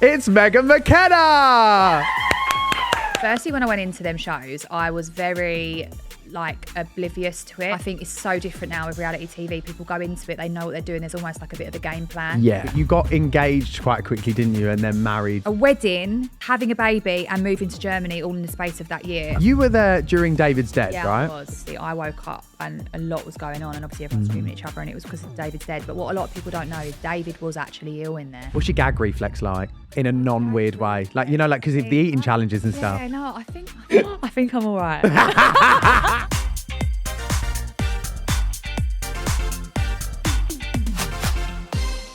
It's Meg and McKenna. Firstly, when I went into them shows, I was very oblivious to it. I think it's so different now with reality TV. People go into it, they know what they're doing. There's almost like a bit of a game plan. Yeah, you got engaged quite quickly, didn't you? And then married. A wedding, having a baby and moving to Germany all in the space of that year. You were there during David's death, right? Yeah, I was. I woke up and a lot was going on and obviously everyone's screaming at each other and it was because David's dead. But what a lot of people don't know is David was actually ill in there. What's your gag reflex like? In a non-weird way? Because of the eating challenges and stuff. Yeah, no, I think I'm all right.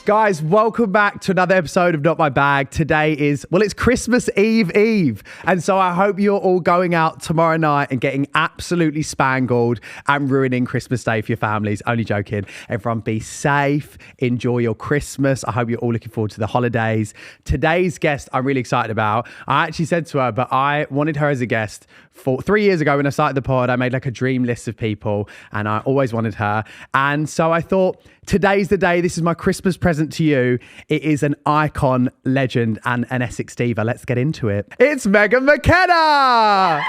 Guys, welcome back to another episode of Not My Bag. Today is, it's Christmas Eve. And so I hope you're all going out tomorrow night and getting absolutely spangled and ruining Christmas Day for your families. Only joking. Everyone be safe. Enjoy your Christmas. I hope you're all looking forward to the holidays. Today's guest I'm really excited about. I actually said to her, but I wanted her as a guest 3 years ago when I started the pod. I made a dream list of people and I always wanted her. And so I thought, today's the day. This is my Christmas present to you. It is an icon, legend, and an Essex diva. Let's get into it. It's Meg and McKenna!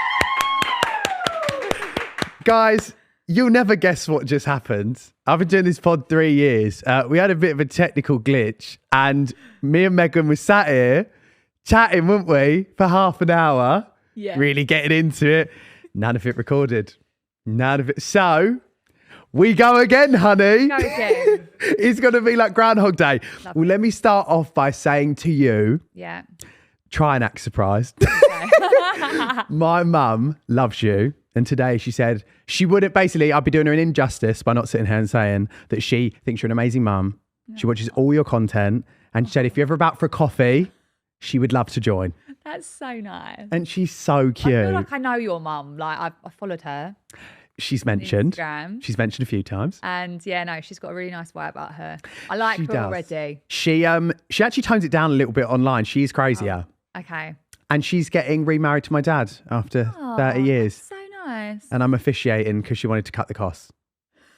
Guys, you'll never guess what just happened. I've been doing this pod 3 years. We had a bit of a technical glitch and me and Megan were sat here chatting, weren't we, for half an hour. Yeah. Really getting into it. None of it recorded. None of it. So... we go again, honey. Go again. It's going to be like Groundhog Day. Well, let me start off by saying to you, try and act surprised. Okay. My mum loves you. And today she said she wouldn't, basically, I'd be doing her an injustice by not sitting here and saying that she thinks you're an amazing mum. She watches all your content. And she said, if you're ever about for a coffee, she would love to join. That's so nice. And she's so cute. I feel like I know your mum. I followed her. She's mentioned. Instagram. She's mentioned a few times. And she's got a really nice way about her. I like her already. She actually tones it down a little bit online. She's crazier. Oh, okay. And she's getting remarried to my dad after 30 years. That's so nice. And I'm officiating because she wanted to cut the costs.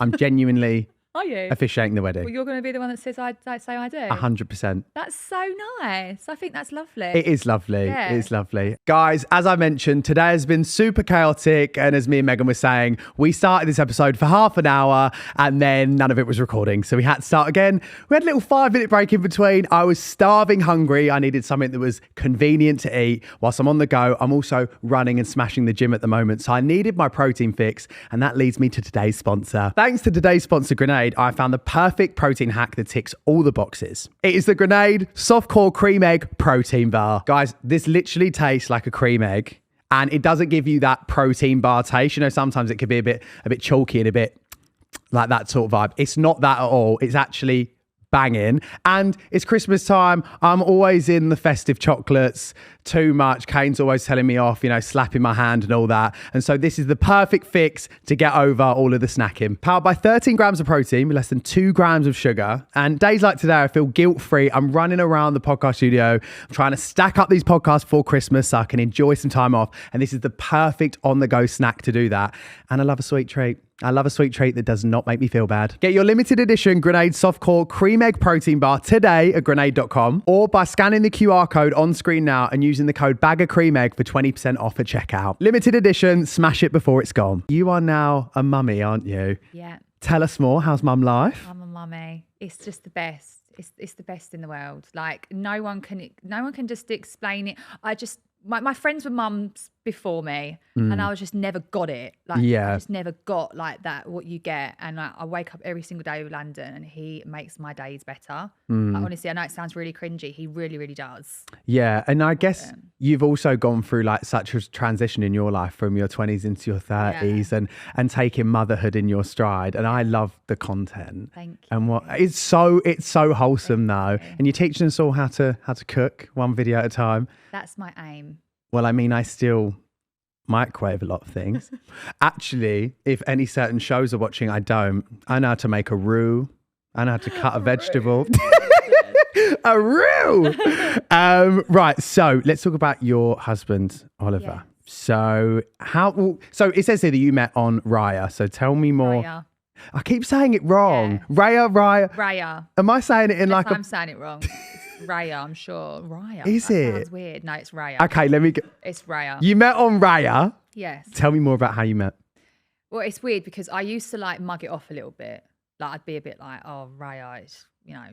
I'm genuinely Are you? officiating the wedding. Well, you're going to be the one that says I say I do. 100%. That's so nice. I think that's lovely. It is lovely. Yeah. It is lovely. Guys, as I mentioned, today has been super chaotic. And as me and Megan were saying, we started this episode for half an hour and then none of it was recording. So we had to start again. We had a little 5-minute break in between. I was starving hungry. I needed something that was convenient to eat whilst I'm on the go. I'm also running and smashing the gym at the moment. So I needed my protein fix. And that leads me to today's sponsor. Thanks to today's sponsor, Grenade, I found the perfect protein hack that ticks all the boxes. It is the Grenade Soft Core Cream Egg Protein Bar. Guys, this literally tastes like a cream egg and it doesn't give you that protein bar taste. You know, sometimes it could be a bit chalky and a bit like that sort of vibe. It's not that at all. It's actually banging. And it's Christmas time. I'm always in the festive chocolates too much. Kane's always telling me off, slapping my hand and all that. And so this is the perfect fix to get over all of the snacking. Powered by 13 grams of protein with less than 2 grams of sugar. And days like today, I feel guilt-free. I'm running around the podcast studio. I'm trying to stack up these podcasts for Christmas so I can enjoy some time off. And this is the perfect on-the-go snack to do that. And I love a sweet treat. I love a sweet treat that does not make me feel bad. Get your limited edition Grenade Soft Core Cream Egg Protein Bar today at grenade.com or by scanning the QR code on screen now and using the code BAGOFCREAMEGG for 20% off at checkout. Limited edition, smash it before it's gone. You are now a mummy, aren't you? Yeah. Tell us more. How's mum life? I'm a mummy. It's just the best. It's the best in the world. No one can just explain it. My friends were mums before me and I just never got it. I just never got that, what you get. And I wake up every single day with Landon and he makes my days better. Honestly, I know it sounds really cringy. He really, really does. Yeah. And I guess you've also gone through such a transition in your life from your 20s into your 30s and taking motherhood in your stride. And I love the content. Thank you. And it's so wholesome though. And you're teaching us all how to cook one video at a time. That's my aim. Well, I mean, I still microwave a lot of things. Actually, if any certain shows are watching, I don't. I know how to make a roux. I know how to cut a vegetable. A roux! Right, so let's talk about your husband, Oliver. Yes. So it says here that you met on Raya. So tell me more. Raya. I keep saying it wrong. Yeah. Raya. Raya. Am I saying it in I'm saying it wrong. Raya, I'm sure. Raya. Is that it? Sounds weird. No, it's Raya. Okay, let me go. It's Raya. You met on Raya. Yes. Tell me more about how you met. Well, it's weird because I used to like mug it off a little bit. Like I'd be a bit like, oh, Raya, it's,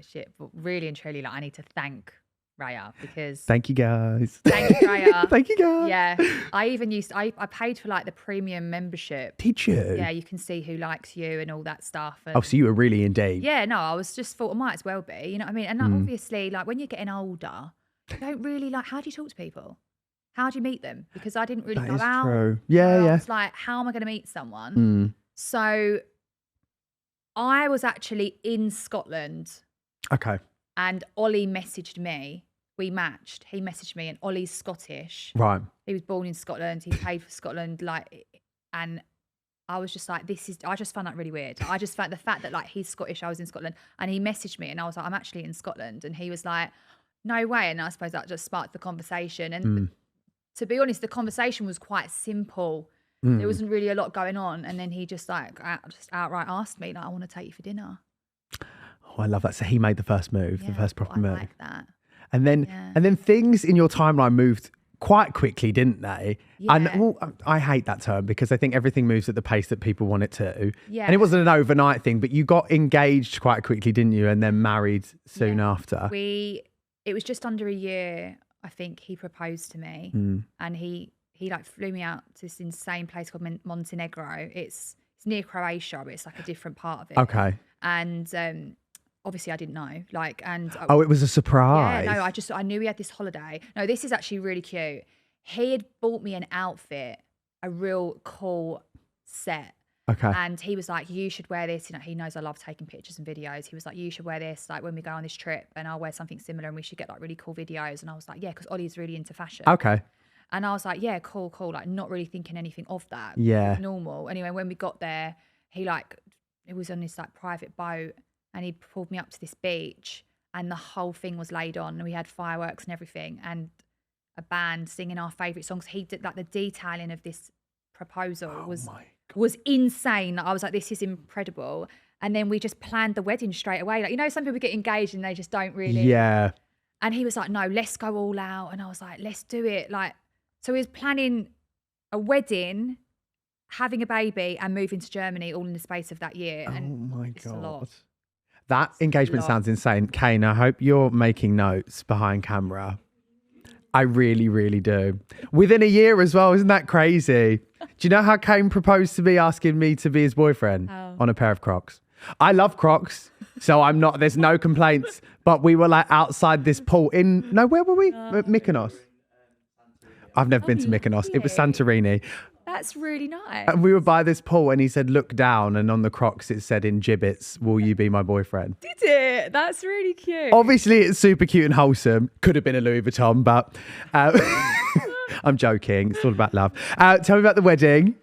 shit. But really and truly, like I need to thank Raya because Thank you, guys. thank you, Raya. Thank you, guys. Yeah. I even I paid for like the premium membership. Did you? Yeah, you can see who likes you and all that stuff. And Oh, so you were really in deep. yeah, no, I was just thought I might as well be. You know what I mean? And like, obviously, like when you're getting older, you don't really like, how do you talk to people? How do you meet them? Because I didn't really That go is out. true. Yeah, yeah. It's like, how am I going to meet someone? So I was actually in Scotland Okay. and Ollie messaged me. We matched. He messaged me and Ollie's Scottish. Right. He was born in Scotland. He played for Scotland. And I was just like, I just found that really weird. I just found the fact that like he's Scottish, I was in Scotland. And he messaged me and I was like, I'm actually in Scotland. And he was like, no way. And I suppose that just sparked the conversation. And to be honest, the conversation was quite simple. There wasn't really a lot going on. And then he just outright asked me, like, I want to take you for dinner. Oh, I love that. So he made the first move, the first proper move. I like that. And then things in your timeline moved quite quickly, didn't they? Yeah. And I hate that term because I think everything moves at the pace that people want it to. Yeah. And it wasn't an overnight thing, but you got engaged quite quickly, didn't you? And then married soon after. It was just under a year, I think, he proposed to me. And he like flew me out to this insane place called Montenegro. It's near Croatia, but it's like a different part of it. Okay. And obviously I didn't know. Oh, it was a surprise. Yeah, no, I knew he had this holiday. No, this is actually really cute. He had bought me an outfit, a real cool set. Okay. And he was like, you should wear this. You know, he knows I love taking pictures and videos. He was like, you should wear this like when we go on this trip and I'll wear something similar and we should get like really cool videos. And I was like, yeah, because Ollie's really into fashion. Okay. And I was like, yeah, cool. Like not really thinking anything of that. Yeah. Normal. Anyway, when we got there, it was on this like private boat and he pulled me up to this beach and the whole thing was laid on and we had fireworks and everything and a band singing our favourite songs. He did like the detailing of this proposal was insane. I was like, this is incredible. And then we just planned the wedding straight away. Like, you know, some people get engaged and they just don't really. Yeah. And he was like, no, let's go all out. And I was like, let's do it. Like, so he was planning a wedding, having a baby and moving to Germany all in the space of that year. And oh my it's a God. lot. That engagement sounds insane. Kane, I hope you're making notes behind camera. I really, really do. Within a year as well, isn't that crazy? Do you know how Kane proposed to me asking me to be his boyfriend on a pair of Crocs? I love Crocs, so there's no complaints. But we were like outside this pool where were we? Mykonos. I've never been to Mykonos. It was Santorini. That's really nice. And we were by this pool and he said, look down. And on the Crocs, it said in gibbets, will you be my boyfriend? Did it? That's really cute. Obviously, it's super cute and wholesome. Could have been a Louis Vuitton, but I'm joking. It's all about love. Tell me about the wedding.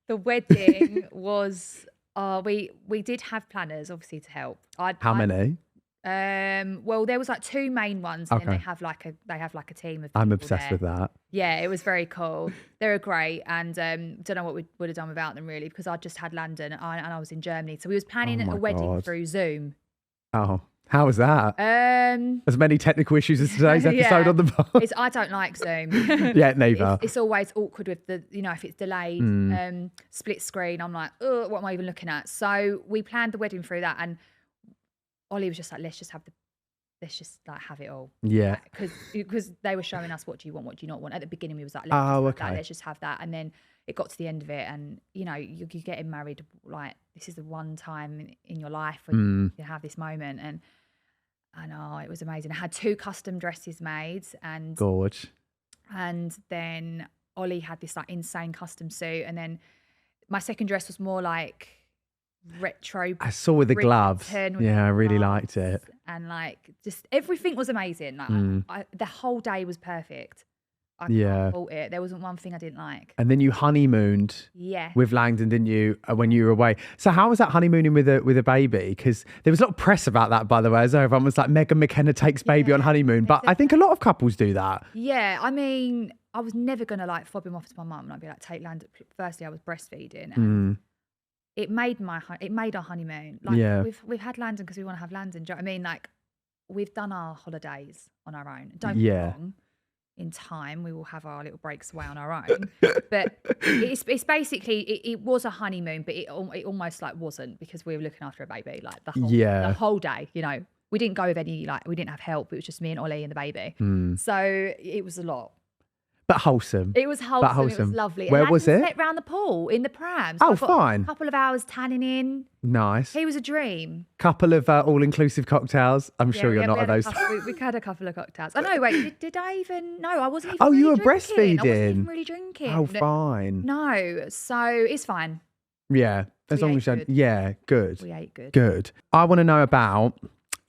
The wedding was, we did have planners, obviously, to help. How many? Well, there was like two main ones, and then they have like a team of people. I'm obsessed with that. Yeah, it was very cool. They were great, and don't know what we would have done without them really, because I just had London and I was in Germany, so we was planning a wedding through Zoom. Oh, how was that? As many technical issues as today's episode on the bar. I don't like Zoom. Yeah, neither. It's always awkward with if it's delayed, split screen. I'm like, oh, what am I even looking at? So we planned the wedding through that, and Ollie was just like, let's just have it all. Yeah. Because they were showing us what do you want, what do you not want. At the beginning, we was like, let's just have that. And then it got to the end of it, and you're getting married, like this is the one time in your life when you have this moment. And I know it was amazing. I had 2 custom dresses made, and gorge. And then Ollie had this like insane custom suit, and then my second dress was more like retro. I saw with the gloves. Yeah, I really liked it. And like just everything was amazing. Like the whole day was perfect. I can't fault it. There wasn't one thing I didn't like. And then you honeymooned with Langdon, didn't you, when you were away? So how was that honeymooning with a baby? Because there was a lot of press about that, by the way, as everyone was like, Meg and McKenna takes baby on honeymoon. But I think a lot of couples do that. Yeah, I mean, I was never going to like fob him off to my mum and I'd be like, take Langdon. Firstly, I was breastfeeding. And it made our honeymoon. Like we've had Langdon because we want to have Langdon. Do you know what I mean? Like we've done our holidays on our own. Don't be wrong. In time, we will have our little breaks away on our own. But it's basically, it was a honeymoon, but it almost like wasn't, because we were looking after a baby like the whole day, you know. We didn't go with any, like, we didn't have help. It was just me and Ollie and the baby. So it was a lot. But wholesome. It was wholesome. It was lovely. Where was it? Sat round the pool in the pram. So fine. A couple of hours tanning in. Nice. He was a dream. Couple of all-inclusive cocktails. I'm sure you're not of those. We had a couple of cocktails. Oh, no, wait. Did I even? No, I wasn't even Oh, really you were drinking. breastfeeding? I wasn't even really drinking. Oh, fine. No. So it's fine. Yeah. As long as you're... Yeah, good. We ate good. Good. I want to know about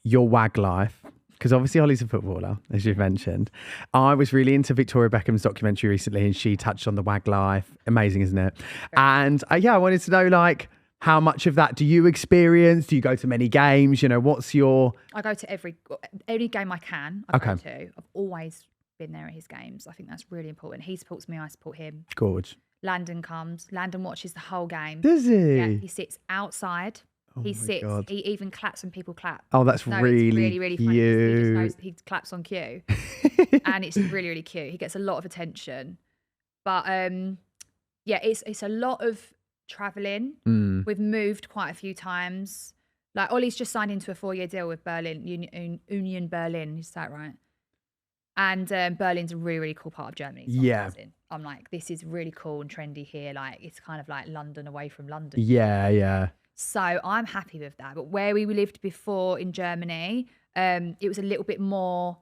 your WAG life. Because obviously Ollie's a footballer, as you've mentioned. I was really into Victoria Beckham's documentary recently, and she touched on the WAG life. Amazing, isn't it? And I wanted to know, like, how much of that do you experience? Do you go to many games? You know, what's your... I go to any game I can. Go to. I've always been there at his games. I think that's really important. He supports me, I support him. Gorge. Landon comes. Landon watches the whole game. Does he? Yeah, he sits outside. Oh he sits. God. He even claps when people clap. Oh, that's really, really, really funny. He just knows he claps on cue, and it's really, really cute. He gets a lot of attention, but it's a lot of traveling. We've moved quite a few times. Like Ollie's just signed into a 4-year deal with Union Berlin. Is that right? And Berlin's a really, really cool part of Germany. So I'm like, this is really cool and trendy here. Like, it's kind of like London away from London. Yeah. So I'm happy with that. But where we lived before in Germany, it was a little bit more,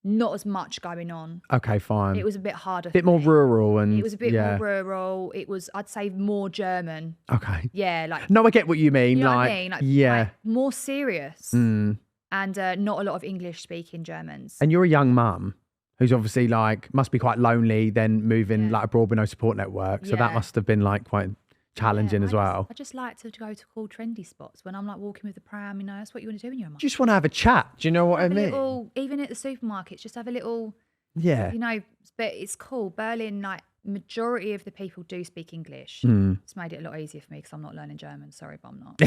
not as much going on. Okay, fine. It was a bit harder. A bit more rural. And it was a bit more rural. It was, I'd say, more German. Okay. Yeah. Like. No, I get what you mean. You know like, what I mean? Like, yeah. Like more serious. And not a lot of English speaking Germans. And you're a young mum who's obviously like, must be quite lonely, then moving like abroad with no support network. So that must have been like quite challenging as well. I just like to go to cool trendy spots when I'm like walking with the pram, you know, that's what you want to do when you're a mum. You just want to have a chat. Do you know what I mean? Even at the supermarkets, just have a little, you know, but it's cool. Berlin, like majority of the people do speak English. It's made it a lot easier for me because I'm not learning German. Sorry, but I'm not.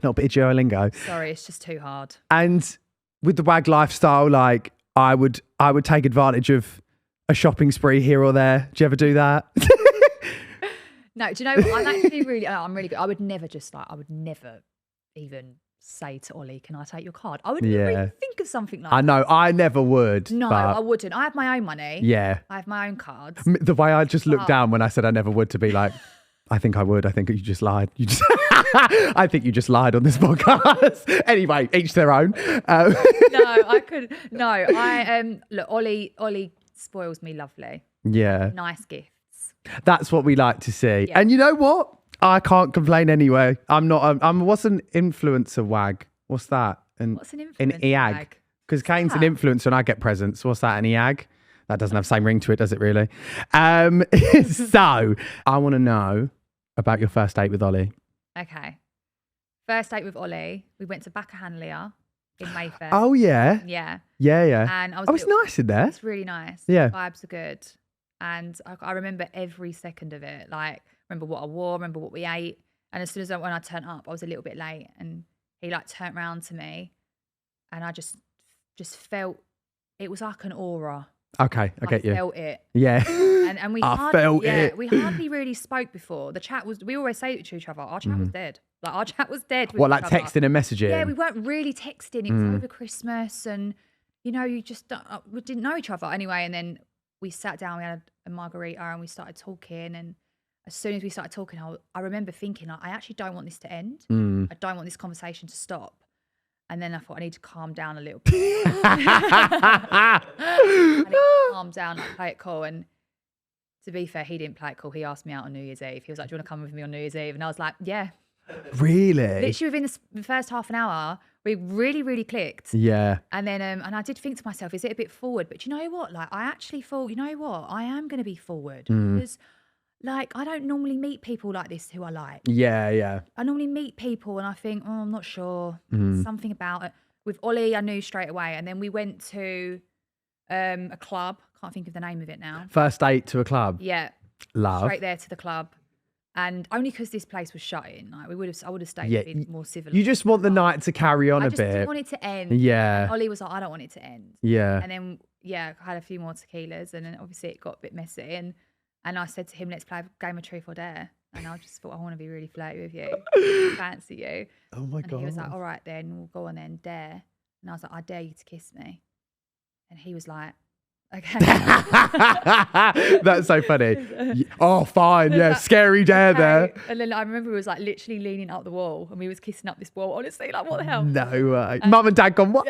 Not a bit of Duolingo. Sorry, it's just too hard. And with the WAG lifestyle, like I would take advantage of a shopping spree here or there. Do you ever do that? No, do you know what? I'm really good. I would never even say to Ollie, can I take your card? I wouldn't even think of something like that. I know, I never would. No, I wouldn't. I have my own money. Yeah. I have my own cards. The way I just looked down when I said I never would to be like, I think I would. I think you just lied. I think you just lied on this podcast. Anyway, each their own. Look, Ollie spoils me lovely. Yeah. Nice gifts. That's what we like to see. Yeah. And you know what? I can't complain anyway. What's an influencer WAG? What's that? What's an influencer an EAG? WAG? Because Kane's an influencer and I get presents. What's that, an EAG? That doesn't have the same ring to it, does it really? So I want to know about your first date with Ollie. Okay. First date with Ollie, we went to Baccahanlia in Mayfair. Oh, yeah. Yeah. Yeah. And it's nice in there. It's really nice. Yeah. The vibes are good. And I remember every second of it. Like, remember what I wore, remember what we ate. And as soon as when I turned up, I was a little bit late. And he like turned around to me and I just felt, it was like an aura. Okay, I get you. I felt it. Yeah. And we felt it. We hardly really spoke before. The chat was, we always say it to each other, our chat was dead. Like our chat was dead. What, like texting and messaging? Yeah, we weren't really texting. It was over Christmas and, you know, we didn't know each other anyway. And then we sat down, we had a margarita and we started talking. And as soon as we started talking, I remember thinking, like, I actually don't want this to end. I don't want this conversation to stop. And then I thought I need to calm down a little bit. I need to calm down, like, play it cool. And to be fair, he didn't play it cool. He asked me out on New Year's Eve. He was like, do you want to come with me on New Year's Eve? And I was like, yeah. Really? Literally within the first half an hour, we really, really clicked. Yeah. And then, and I did think to myself, is it a bit forward? But you know what? Like, I actually thought, you know what? I am going to be forward because, like, I don't normally meet people like this who I like. Yeah. I normally meet people and I think, oh, I'm not sure. Something about it. With Ollie, I knew straight away. And then we went to a club. Can't think of the name of it now. First date to a club? Yeah. Love. Straight there to the club. And only because this place was shutting, like I would have stayed a bit more civilized. You just want the night to carry on a I bit. just didn't want it to end. Yeah. And Ollie was like, I don't want it to end. Yeah. And then, I had a few more tequilas, and then obviously it got a bit messy. And I said to him, let's play a game of truth or dare. And I just thought, I want to be really flirty with you. Fancy you. Oh my God. And he was like, all right then, we'll go on then, dare. And I was like, I dare you to kiss me. And he was like, okay. That's so funny. Oh, fine. Yeah, scary dare there. And then I remember he was like literally leaning up the wall, and we was kissing up this wall. Honestly, like, what the hell? No way. Mum and Dad gone, what?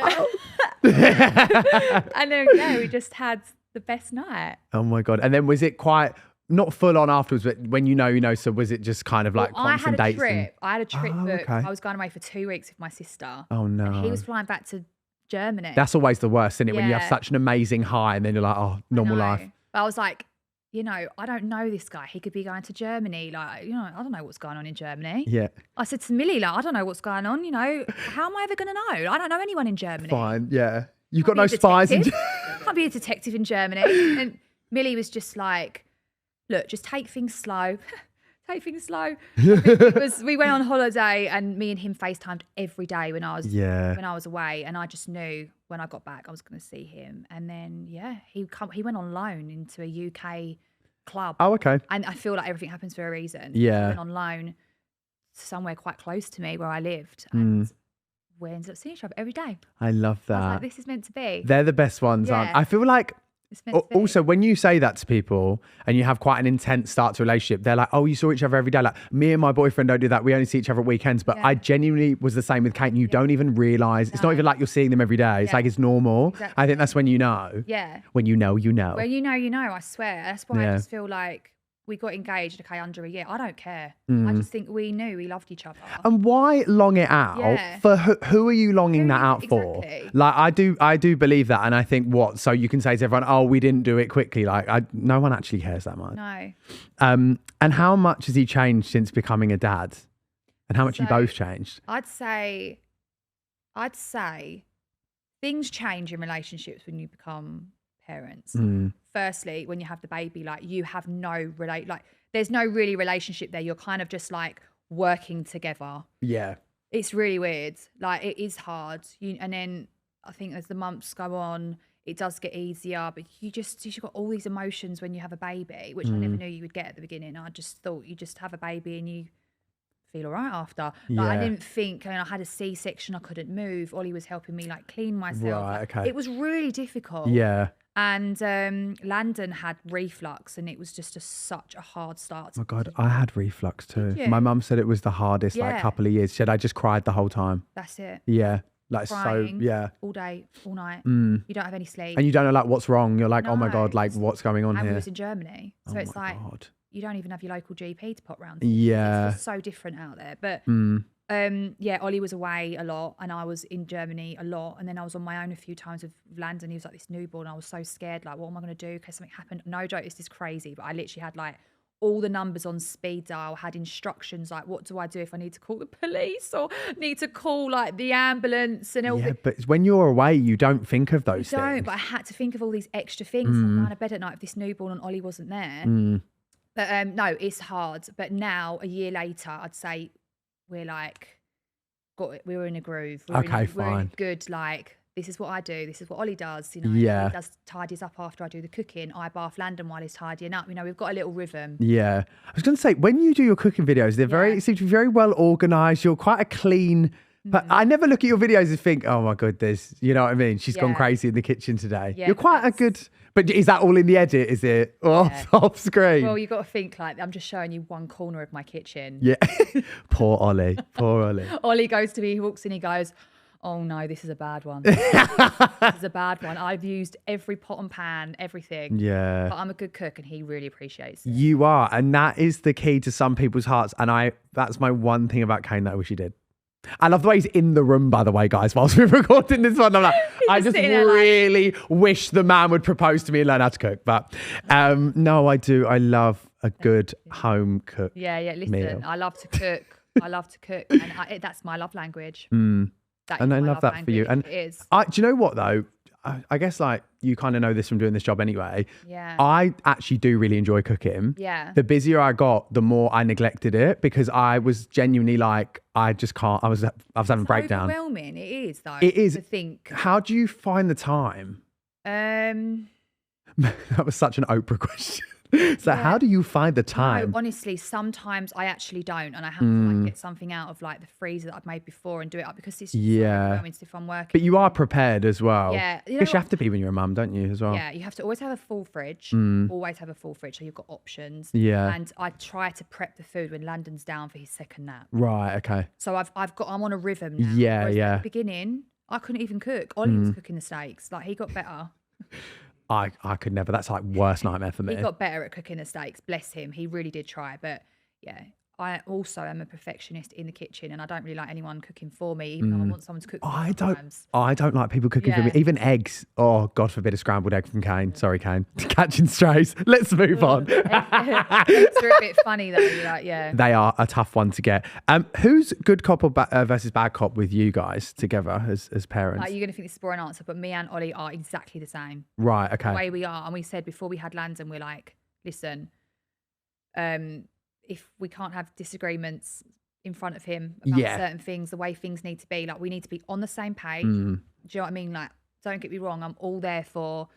And then, we just had the best night. Oh my God. And then was it quite, not full on afterwards, but when you know, so was it just kind of like constant dates? I had a trip booked. Okay. I was going away for 2 weeks with my sister. Oh no. And he was flying back to Germany. That's always the worst, isn't it? When you have such an amazing high and then you're like, oh, normal life. But I was like, I don't know this guy. He could be going to Germany. Like, I don't know what's going on in Germany. Yeah. I said to Millie, like, I don't know what's going on. How am I ever going to know? I don't know anyone in Germany. Fine. Yeah. You've got no spies in Germany. Can't be a detective in Germany. And Millie was just like, look, just take things slow. Take things slow. We went on holiday, and me and him FaceTimed every day when I was away, and I just knew when I got back I was going to see him. And then he went on loan into a UK club. Oh, okay. And I feel like everything happens for a reason. Yeah. He went on loan somewhere quite close to me where I lived, and we ended up seeing each other every day. I love that. I was like, this is meant to be. They're the best ones, aren't I feel like. Also, when you say that to people and you have quite an intense start to a relationship, they're like, oh, you saw each other every day. Like, me and my boyfriend don't do that. We only see each other at weekends. But I genuinely was the same with Kate. And you don't even realise. It's not even like you're seeing them every day. It's like it's normal. Exactly. I think that's when you know. Yeah. When you know, you know. When you know, I swear. That's why I just feel like we got engaged, under a year. I don't care. I just think we knew we loved each other. And why long it out? Yeah. For who are you longing that out for? Like, I do believe that. And I think so you can say to everyone, oh, we didn't do it quickly. Like, no one actually cares that much. No. And how much has he changed since becoming a dad? And how much have you both changed? I'd say things change in relationships when you become parents. Firstly, when you have the baby, like, you have there's no really relationship there. You're kind of just like working together. Yeah. It's really weird. Like, it is hard. And then I think as the months go on, it does get easier, but you've got all these emotions when you have a baby, which I never knew you would get at the beginning. I just thought you just have a baby and you feel all right after. Like, I didn't think, I had a C-section, I couldn't move. Ollie was helping me like clean myself. Right, okay. It was really difficult. Yeah. And Landon had reflux, and it was just such a hard start. Oh my God, I had reflux too. My mum said it was the hardest couple of years. She said I just cried the whole time. That's it. Yeah. Like, crying, so, all day, all night. You don't have any sleep. And you don't know like what's wrong. You're like, oh my God, like what's going on here? And we was in Germany. So it's like, God. You don't even have your local GP to pop round. Yeah. It's so different out there. But Ollie was away a lot, and I was in Germany a lot, and then I was on my own a few times with Landon. He was like this newborn. I was so scared, like, what am I going to do in case something happened? No joke, this is crazy, but I literally had like all the numbers on speed dial, had instructions like, what do I do if I need to call the police or need to call like the ambulance and all. Yeah, but when you're away, you don't think of those things. Don't, but I had to think of all these extra things. I'm going to bed at night if this newborn and Ollie wasn't there. But no, it's hard. But now, a year later, I'd say we're like, we were in a groove. We're in good, like, this is what I do. This is what Ollie does. He tidies up after I do the cooking. I bath Landon while he's tidying up. We've got a little rhythm. Yeah. I was going to say, when you do your cooking videos, they seem to be very well organised. You're quite a clean... But I never look at your videos and think, oh my goodness, you know what I mean? She's gone crazy in the kitchen today. Yeah, you're quite a good... But is that all in the edit, is it? Or off screen? Well, you've got to think like, I'm just showing you one corner of my kitchen. Yeah. Poor Ollie. Poor Ollie. Ollie goes to me, he walks in, he goes, oh no, this is a bad one. This is a bad one. I've used every pot and pan, everything. Yeah. But I'm a good cook and he really appreciates it. You are. And that is the key to some people's hearts. And that's my one thing about Kane that I wish he did. I love the way he's in the room, by the way, guys, whilst we're recording this one. I'm like, I just really wish the man would propose to me and learn how to cook. But no, I do. I love a good home cook. Yeah. Listen, meal. I love to cook. And that's my love language. And I love that for you. And it is. Do you know what though? I guess like you kind of know this from doing this job anyway. Yeah. I actually do really enjoy cooking. Yeah. The busier I got, the more I neglected it because I was genuinely like, I just can't. I was having a breakdown. Overwhelming. It is though. It is. To think. How do you find the time? That was such an Oprah question. So how do you find the time? No, honestly, sometimes I actually don't, and I have to like get something out of like the freezer that I've made before and do it up because it's just so overwhelming if I'm working. But you are prepared as well. Yeah, you have to be when you're a mum, don't you, as well? Yeah, you have to always have a full fridge. Always have a full fridge, so you've got options. Yeah. And I try to prep the food when Landon's down for his second nap. Right. Okay. So I'm on a rhythm now. Yeah. Whereas Yeah. At the beginning, I couldn't even cook. Ollie was cooking the steaks. Like he got better. I could never. That's like worst nightmare for me. He got better at cooking the steaks. Bless him. He really did try. But yeah, I also am a perfectionist in the kitchen, and I don't really like anyone cooking for me, even though I want someone to cook for me sometimes. I don't like people cooking for me. Even eggs. Oh, God forbid a scrambled egg from Kane. Sorry, Kane. Catching strays. Let's move on. Eggs are a bit funny though. Like, yeah. They are a tough one to get. Who's good cop or versus bad cop with you guys together as parents? Like, you're going to think this is a boring answer, but me and Ollie are exactly the same. Right, okay. The way we are. And we said before we had Landon, we're like, listen, if we can't have disagreements in front of him about certain things, the way things need to be, like we need to be on the same page. Do you know what I mean? Like, don't get me wrong, I'm all there for,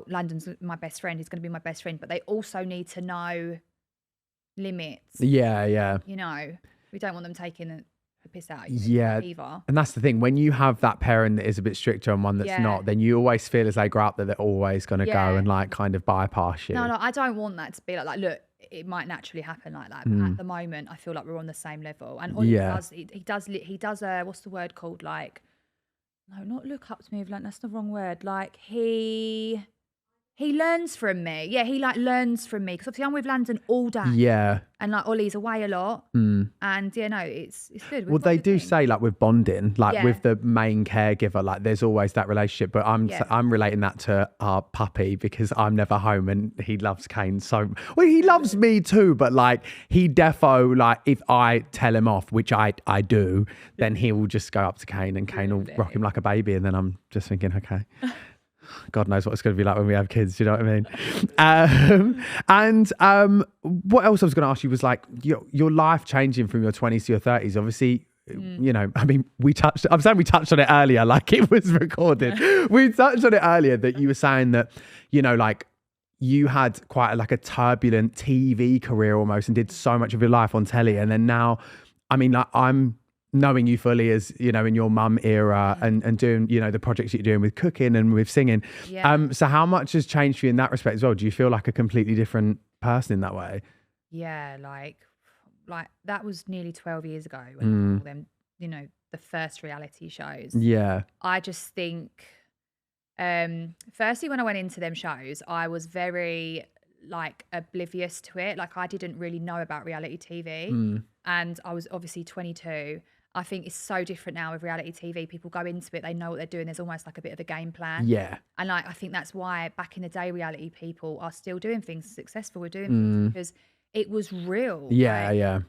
Landon's my best friend, he's going to be my best friend, but they also need to know limits. Yeah, yeah. You know, we don't want them taking the piss out of you either. And that's the thing, when you have that parent that is a bit stricter and one that's not, then you always feel as they grow up that they're always going to go and like kind of bypass you. No, I don't want that to be like look, it might naturally happen like that, but at the moment I feel like we're on the same level. And Ollie does he does what's the word called, like, no, not look up to me, like that's the wrong word, like he learns from me. Yeah, he like learns from me because obviously I'm with Landon all day. Yeah. And like Ollie's away a lot. And yeah, no, it's good. Well, they do say like with bonding, like with the main caregiver, like there's always that relationship. But I'm relating that to our puppy because I'm never home and he loves Kane so well. He loves me too, but like he defo, like if I tell him off, which I do, then he will just go up to Kane and Kane will rock him like a baby, and then I'm just thinking, okay. God knows what it's going to be like when we have kids. Do you know what I mean? And what else I was going to ask you was like your life changing from your 20s to your 30s. Obviously, you know, I mean, I'm saying we touched on it earlier, like it was recorded. We touched on it earlier that you were saying that, you know, like you had quite a turbulent TV career almost and did so much of your life on telly. And then now, I mean, like I'm knowing you fully as, you know, in your mum era and doing, you know, the projects you're doing with cooking and with singing. Yeah. So how much has changed for you in that respect as well? Do you feel like a completely different person in that way? Yeah, like that was nearly 12 years ago when all them, you know, the first reality shows. Yeah. I just think, firstly, when I went into them shows, I was very like oblivious to it. Like I didn't really know about reality TV and I was obviously 22. I think it's so different now with reality TV. People go into it, they know what they're doing. There's almost like a bit of a game plan. Yeah. And like, I think that's why back in the day, reality people are still doing things, successful with doing things because it was real. Yeah, right? Yeah.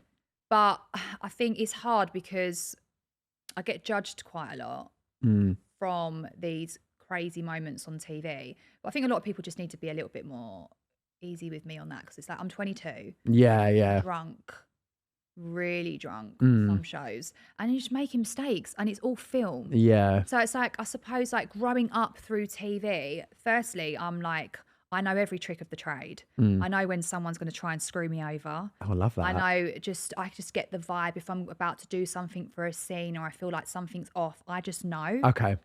But I think it's hard because I get judged quite a lot from these crazy moments on TV. But I think a lot of people just need to be a little bit more easy with me on that because it's like I'm 22. Yeah, yeah. Drunk. Really drunk some shows and you're just making mistakes and it's all filmed. Yeah. So it's like, I suppose like growing up through TV, firstly, I'm like, I know every trick of the trade. I know when someone's going to try and screw me over. Oh, I love that. I just get the vibe if I'm about to do something for a scene or I feel like something's off, I just know. Okay.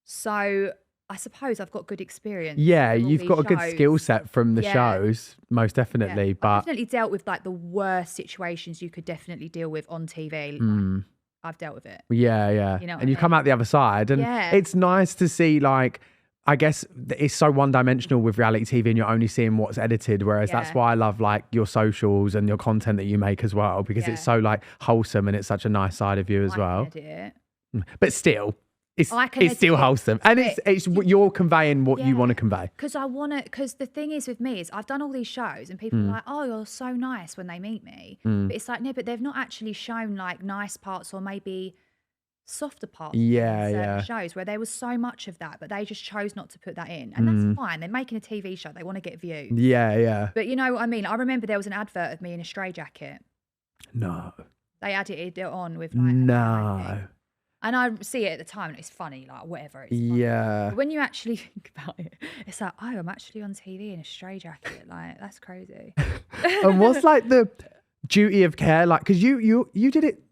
So I suppose I've got good experience. Yeah, you've got a good skill set from the shows, most definitely. But I've definitely dealt with like the worst situations you could definitely deal with on TV. Like, I've dealt with it. Yeah, yeah. You know, and you come out the other side, and it's nice to see. Like, I guess it's so one-dimensional with reality TV, and you're only seeing what's edited. Whereas that's why I love like your socials and your content that you make as well, because it's so like wholesome and it's such a nice side of you as well. Edit it. But still. It's still wholesome. And it's you're conveying what you want to convey. Because the thing is with me is I've done all these shows and people are like, oh, you're so nice when they meet me. But it's like, no, but they've not actually shown like nice parts or maybe softer parts Yeah, in certain yeah. shows where there was so much of that, but they just chose not to put that in. And that's fine. They're making a TV show. They want to get views. Yeah, yeah. But you know what I mean? I remember there was an advert of me in a straitjacket. No. They added it on with like No. and I see it at the time and it's funny, like whatever. It's funny. Yeah. But when you actually think about it, it's like, oh, I'm actually on TV in a straitjacket. Like, that's crazy. And what's like the duty of care? Like, because you did it.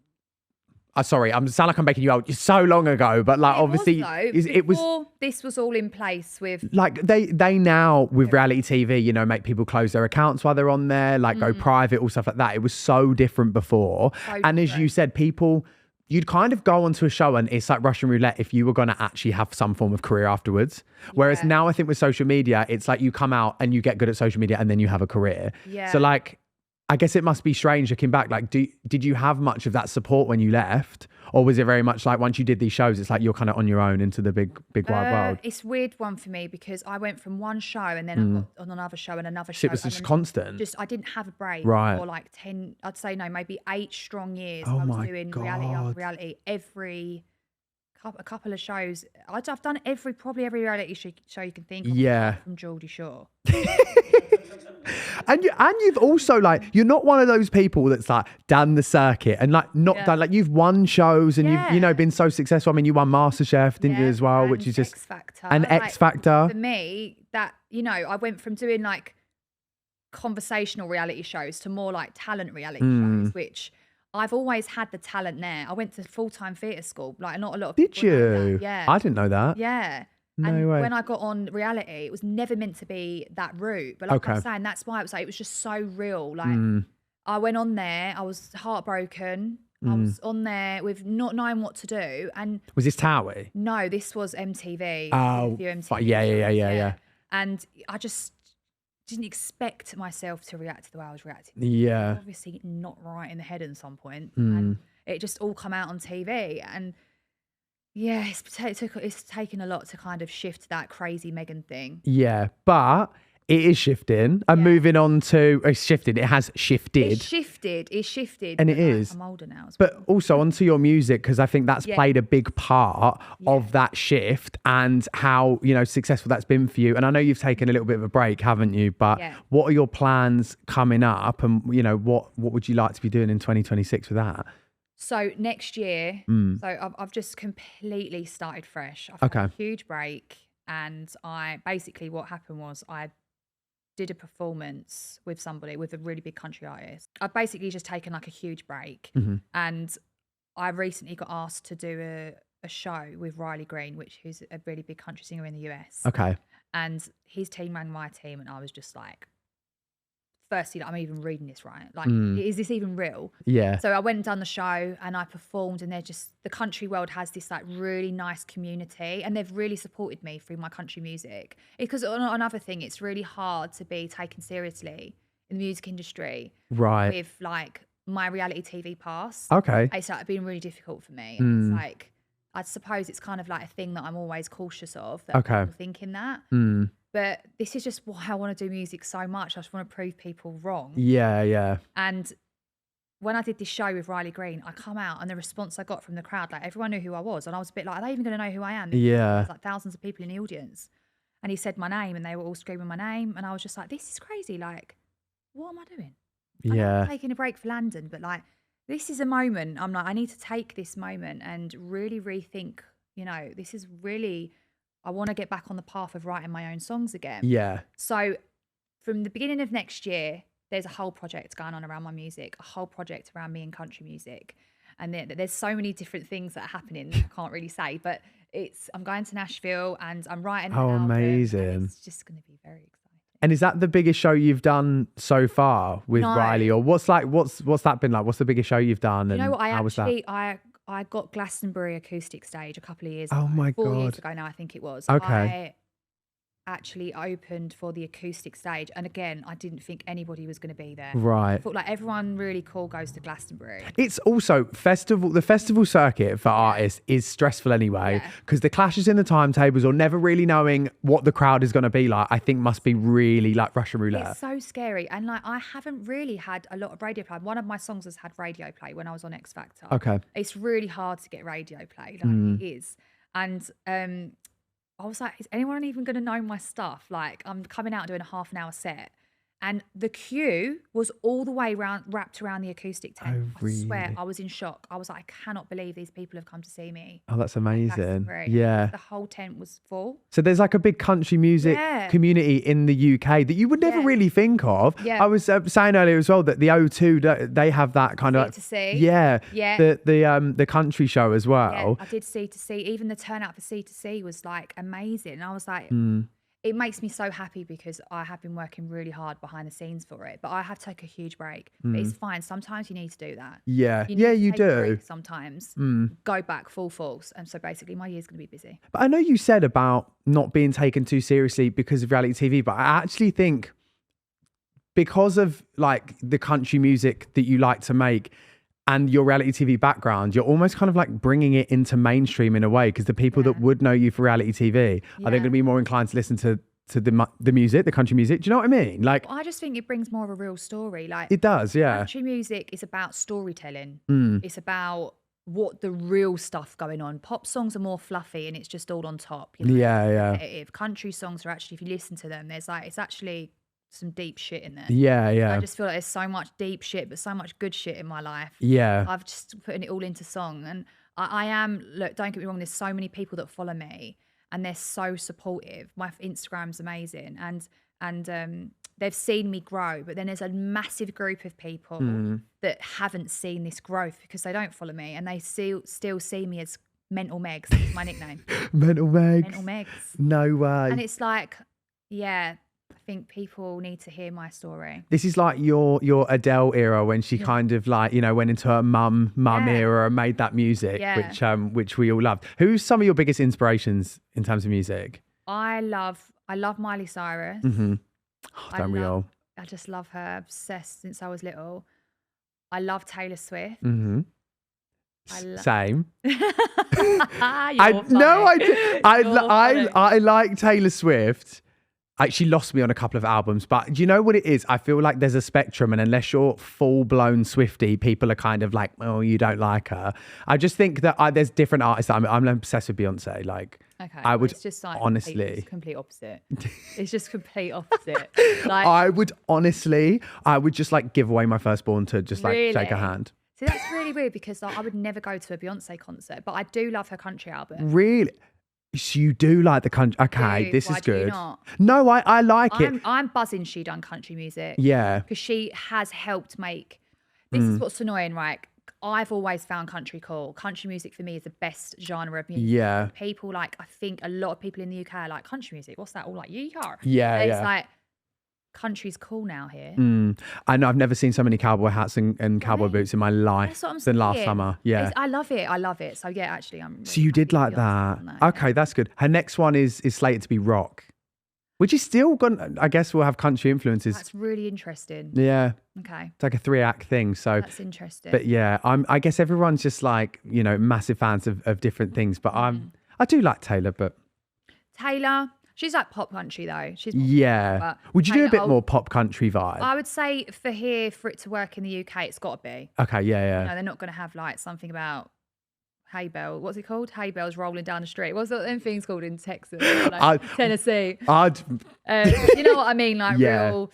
Sorry, I'm sound like I'm making you old. So long ago, but like obviously it was. Before this was all in place with. Like they now with reality TV, you know, make people close their accounts while they're on there, like go private, all stuff like that. It was so different before, and as you said, people. You'd kind of go onto a show and it's like Russian roulette if you were going to actually have some form of career afterwards. Whereas now I think with social media, it's like you come out and you get good at social media and then you have a career. Yeah. So like, I guess it must be strange looking back. Like, did you have much of that support when you left? Or was it very much like once you did these shows, it's like you're kind of on your own into the big wide world? It's a weird one for me because I went from one show and then I got on another show and another show. It was just constant. I didn't have a break for like 10, I'd say no, maybe 8 strong years. Oh I was my doing God. reality after reality every a couple of shows. I've done probably every reality show you can think of. Yeah. From Geordie Shore. And you've also like, you're not one of those people that's like done the circuit and like not done, like you've won shows and you've, you know, been so successful. I mean, you won MasterChef, didn't you as well, and which is just X Factor. an X Factor. For me, that, you know, I went from doing like conversational reality shows to more like talent reality shows, which I've always had the talent there. I went to full-time theatre school. Like not a lot of people know that. Yeah. I didn't know that. Yeah. No and way. when I got on reality, it was never meant to be that route. But like I'm saying, that's why it was just so real. Like I went on there, I was heartbroken. I was on there with not knowing what to do. And was this Towie? no, this was MTV. Oh, MTV yeah. And I just didn't expect myself to react to the way I was reacting. Yeah. Obviously not right in the head at some point. And it just all come out on TV. And yeah, it's taken a lot to kind of shift that crazy Megan thing. Yeah, but it is shifting. And moving on to, it's shifted. It has shifted. It's shifted. And it is. I'm older now. But also onto your music, because I think that's played a big part of that shift and how, you know, successful that's been for you. And I know you've taken a little bit of a break, haven't you? But what are your plans coming up? And, you know, what would you like to be doing in 2026 with that? So next year, so I've just completely started fresh. I've had a huge break, and what happened was I did a performance with somebody, with a really big country artist. I've basically just taken like a huge break, and I recently got asked to do a show with Riley Green, who's a really big country singer in the US. Okay. And his team rang my team, and I was just like, firstly, like, I'm even reading this right. Like, is this even real? Yeah. So I went and done the show and I performed, and the country world has this like really nice community, and they've really supported me through my country music. Because another thing, it's really hard to be taken seriously in the music industry. Right. With like my reality TV past. Okay. It's like been really difficult for me. And it's like, I suppose it's kind of like a thing that I'm always cautious of. That I'm thinking that. But this is just why I want to do music so much. I just want to prove people wrong. Yeah, yeah. And when I did this show with Riley Green, I come out and the response I got from the crowd, like everyone knew who I was. And I was a bit like, are they even going to know who I am? There's like thousands of people in the audience. And he said my name and they were all screaming my name. And I was just like, this is crazy. Like, what am I doing? I'm taking a break for London, but like, this is a moment. I'm like, I need to take this moment and really rethink, you know, this is really... I want to get back on the path of writing my own songs again. Yeah. So from the beginning of next year, there's a whole project going on around my music, a whole project around me and country music. And there's so many different things that are happening. I can't really say, but I'm going to Nashville and I'm writing an album. Amazing. It's just going to be very exciting. And is that the biggest show you've done so far with Riley? Or what's that been like? What's the biggest show you've done? You know what? How was that? I got Glastonbury acoustic stage a couple of years ago. Oh my God. 4 years ago now, I think it was. Okay. actually opened for the acoustic stage. And again, I didn't think anybody was going to be there. Right. I thought like everyone really cool goes to Glastonbury. It's also the festival circuit for artists is stressful anyway, because the clashes in the timetables or never really knowing what the crowd is going to be like, I think must be really like Russian roulette. It's so scary. And like, I haven't really had a lot of radio play. One of my songs has had radio play when I was on X Factor. Okay. It's really hard to get radio play. Like it is. And I was like, is anyone even going to know my stuff? Like, I'm coming out doing a half an hour set. And the queue was all the way wrapped around the acoustic tent. Oh, really? I swear, I was in shock. I was like, I cannot believe these people have come to see me. Oh, that's amazing. Yeah. The whole tent was full. So there's like a big country music community in the UK that you would never really think of. Yeah. I was saying earlier as well that the O2, they have that kind of... C2C. Yeah. Yeah. The country show as well. Yeah, I did C2C. Even the turnout for C2C was like amazing. And I was like... It makes me so happy because I have been working really hard behind the scenes for it, but I have to take a huge break. But it's fine. Sometimes you need to do that. Yeah. You do. A break sometimes go back full force. And so basically my year's going to be busy. But I know you said about not being taken too seriously because of reality TV, but I actually think because of like the country music that you like to make and your reality TV background, you're almost kind of like bringing it into mainstream in a way, because the people that would know you for reality TV are they going to be more inclined to listen to the music, the country music? Do you know what I mean? Like, I just think it brings more of a real story. Like it does, yeah. Country music is about storytelling. It's about what the real stuff going on. Pop songs are more fluffy and it's just all on top. You know? Yeah. Country songs are actually, if you listen to them, there's like, it's actually some deep shit in there. Yeah. I just feel like there's so much deep shit, but so much good shit in my life. Yeah. I've just putting it all into song. And I am, look, don't get me wrong, there's so many people that follow me and they're so supportive. My Instagram's amazing. And they've seen me grow, but then there's a massive group of people that haven't seen this growth because they don't follow me and they still see me as Mental Megs. That's my nickname. Mental Megs. Mental Megs. No way. And it's like, yeah, I think people need to hear my story. This is like your Adele era when she kind of like, you know, went into her mum era and made that music, which we all loved. Who's some of your biggest inspirations in terms of music? I love Miley Cyrus. Oh, don't we all? I just love her, obsessed since I was little. I love Taylor Swift. Same. I like Taylor Swift. She lost me on a couple of albums, but do you know what it is? I feel like there's a spectrum, and unless you're full-blown Swiftie, people are kind of like, oh, you don't like her. I just think that there's different artists. I'm obsessed with Beyonce. Like, okay, I would it's just like honestly, complete opposite. It's just complete opposite. Like, I would just like give away my firstborn to just like shake her hand. See, that's really weird because like, I would never go to a Beyonce concert, but I do love her country album. Really? So you do like the country? Okay, this is good. No, I like it. I'm buzzing she done country music. Yeah. Because she has helped make, this is what's annoying, right? I've always found country cool. Country music for me is the best genre of music. Yeah. People like, I think a lot of people in the UK are like, country music, what's that? All like, yeehaw. Yeah, It's like, country's cool now here. I know I've never seen so many cowboy hats and cowboy boots in my life than last summer. Yeah. I love it. So yeah, actually I'm really so you did like that. Okay, that's good. Her next one is slated to be rock, which is still gonna, I guess, will have country influences. That's really interesting. Yeah. Okay. It's like a 3-act thing. So that's interesting. But yeah, I guess everyone's just like, you know, massive fans of different things. But I do like Taylor, but Taylor, she's like pop country though. She's more would you do a bit more pop country vibe? I would say for it to work in the UK, it's got to be. Okay, yeah. You know, they're not going to have like something about hay bale. What's it called? Hay bales rolling down the street. What's them things called in Texas? Tennessee. You know what I mean? Like real.